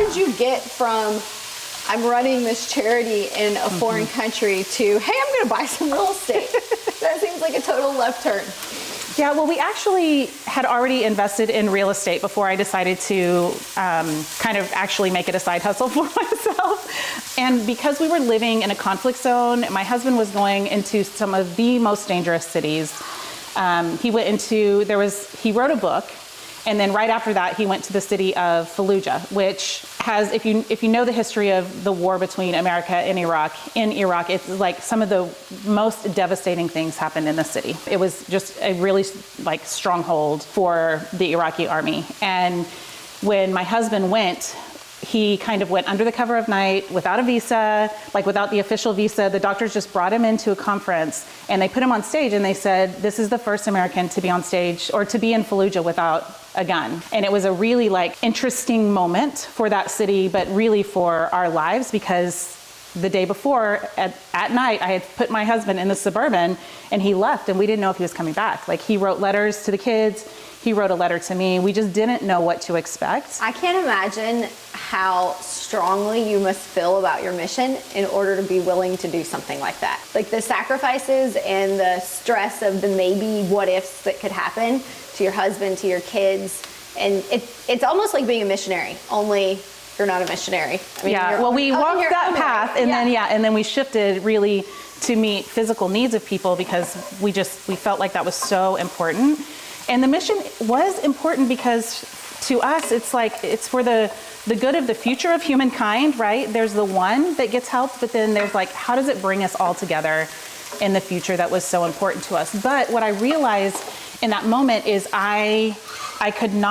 did you get from I'm running this charity in a foreign country to, hey, I'm going to buy some real estate? That seems like a total left turn. Yeah, well, we actually had already invested in real estate before I decided to kind of actually make it a side hustle for myself. And because we were living in a conflict zone, my husband was going into some of the most dangerous cities. He wrote a book, and then right after that, he went to the city of Fallujah, which has, if you know the history of the war between America and Iraq, in Iraq, it's like some of the most devastating things happened in the city. It was just a really like stronghold for the Iraqi army. And when my husband went, he kind of went under the cover of night without a visa, like without the official visa. The doctors just brought him into a conference and they put him on stage and they said, this is the first American to be on stage or to be in Fallujah without a gun. And it was a really like interesting moment for that city, but really for our lives, because the day before at night, I had put my husband in the Suburban and he left and we didn't know if he was coming back. Like he wrote letters to the kids. He wrote a letter to me. We just didn't know what to expect. I can't imagine how strongly you must feel about your mission in order to be willing to do something like that. Like the sacrifices and the stress of the maybe what ifs that could happen to your husband, to your kids. And it's almost like being a missionary, only you're not a missionary. I mean, we walked that path and then we shifted really to meet physical needs of people because we felt like that was so important. And the mission was important because to us, it's for the good of the future of humankind, right? There's the one that gets helped, but then there's like, how does it bring us all together in the future that was so important to us? But what I realized in that moment is I couldn't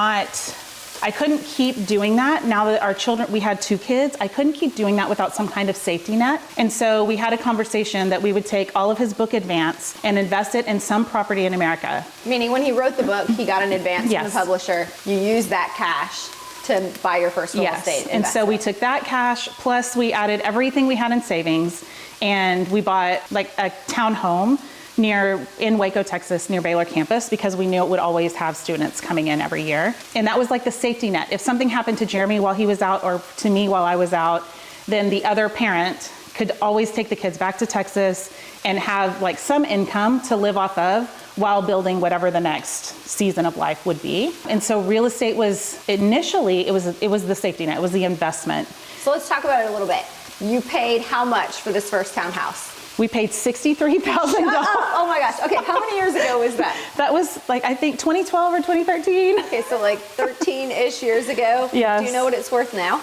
keep doing that. Now that our children, we had 2 kids, I couldn't keep doing that without some kind of safety net. And so we had a conversation that we would take all of his book advance and invest it in some property in America. Meaning when he wrote the book, he got an advance from the publisher. You used that cash to buy your first real estate investment. And so we took that cash, plus we added everything we had in savings, and we bought like a townhome in Waco, Texas, near Baylor campus, because we knew it would always have students coming in every year. And that was like the safety net. If something happened to Jeremy while he was out or to me while I was out, then the other parent could always take the kids back to Texas and have like some income to live off of while building whatever the next season of life would be. And so real estate was initially, it was the safety net, it was the investment. So let's talk about it a little bit. You paid how much for this first townhouse? We paid $63,000. Oh my gosh. Okay, how many years ago was that? That was like, I think 2012 or 2013. Okay, so like 13-ish years ago. Yes. Do you know what it's worth now?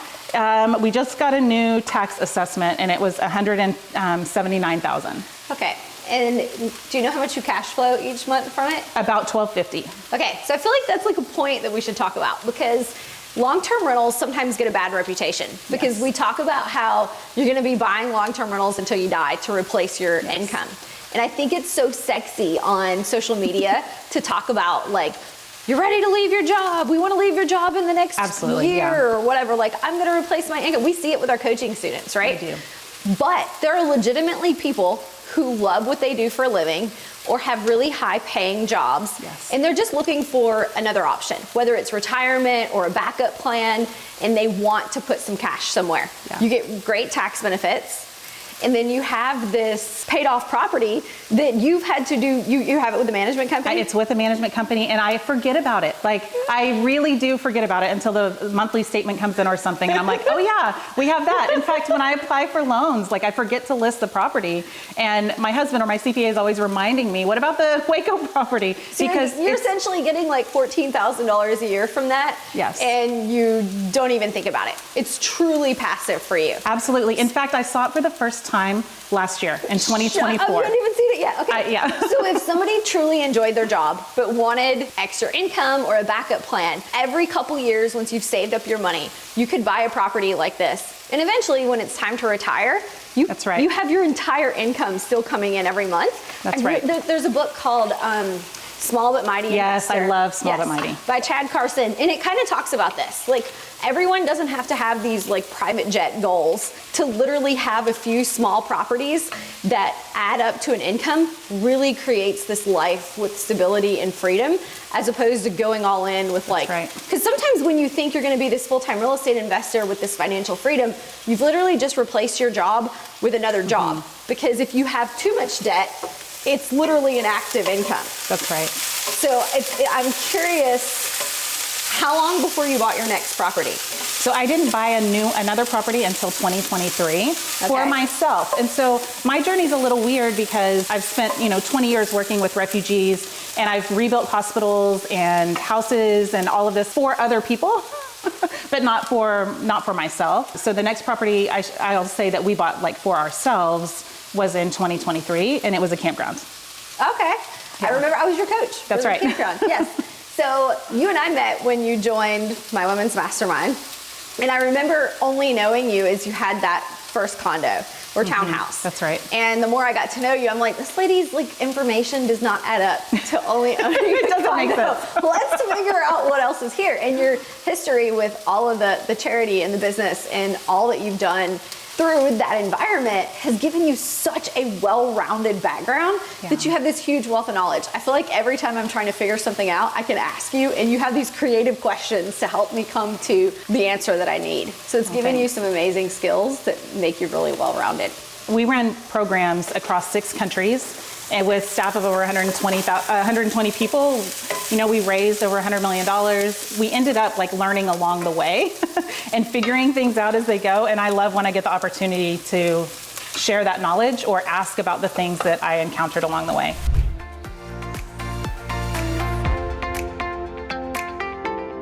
We just got a new tax assessment and it was $179,000. Okay. And do you know how much you cash flow each month from it? About $1,250. Okay, so I feel like that's like a point that we should talk about, because long-term rentals sometimes get a bad reputation because we talk about how you're going to be buying long-term rentals until you die to replace your income. And I think it's so sexy on social media to talk about like, you're ready to leave your job. We want to leave your job in the next year or whatever. Like, I'm going to replace my income. We see it with our coaching students, right? We do. But there are legitimately people who love what they do for a living or have really high paying jobs. Yes. And they're just looking for another option, whether it's retirement or a backup plan, and they want to put some cash somewhere. Yeah. You get great tax benefits. And then you have this paid off property that you've had to do, you have it with the management company? It's with a management company, and I forget about it. Like, I really do forget about it until the monthly statement comes in or something, and I'm like, oh yeah, we have that. In fact, when I apply for loans, like I forget to list the property, and my husband or my CPA is always reminding me, what about the Waco property? So because you're essentially getting like $14,000 a year from that. Yes. And you don't even think about it. It's truly passive for you. Absolutely. In fact, I saw it for the first time last year in 2024. You haven't even seen it yet. Okay. Yeah. So if somebody truly enjoyed their job but wanted extra income or a backup plan, every couple years once you've saved up your money, you could buy a property like this. And eventually when it's time to retire, you have your entire income still coming in every month. That's right. There's a book called Small But Mighty Yes, Investor. I love Small But Mighty. By Chad Carson. And it kind of talks about this. Like, everyone doesn't have to have these like private jet goals. To literally have a few small properties that add up to an income really creates this life with stability and freedom, as opposed to going all in with like, because sometimes when you think you're going to be this full-time real estate investor with this financial freedom, you've literally just replaced your job with another job. Because if you have too much debt, it's literally an active income. That's right. So I'm curious, how long before you bought your next property? So I didn't buy another property until 2023 for myself. And so my journey's a little weird because I've spent, 20 years working with refugees, and I've rebuilt hospitals and houses and all of this for other people, but not for myself. So the next property I'll say that we bought like for ourselves was in 2023, and it was a campground. Okay. Yeah. I remember I was your coach. That's right. Campground. Yes. So you and I met when you joined my women's mastermind. And I remember only knowing you as you had that first condo or townhouse. That's right. And the more I got to know you, I'm like, this lady's like information does not add up to only owning it doesn't make sense. Let's figure out what else is here. And your history with all of the charity and the business and all that you've done through that environment has given you such a well-rounded background that you have this huge wealth of knowledge. I feel like every time I'm trying to figure something out, I can ask you, and you have these creative questions to help me come to the answer that I need. So it's given you some amazing skills that make you really well-rounded. We run programs across 6 countries, and with staff of over 120 people. We raised over $100 million. We ended up like learning along the way and figuring things out as they go. And I love when I get the opportunity to share that knowledge or ask about the things that I encountered along the way.